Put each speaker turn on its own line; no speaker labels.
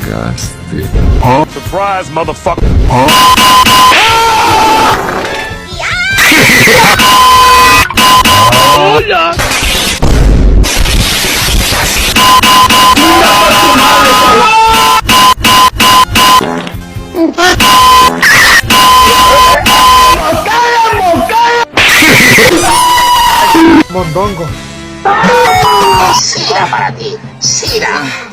cagaste.
Surprise, motherfucker.
¡Hola!
Mondongo.
Sira para ti, Sira.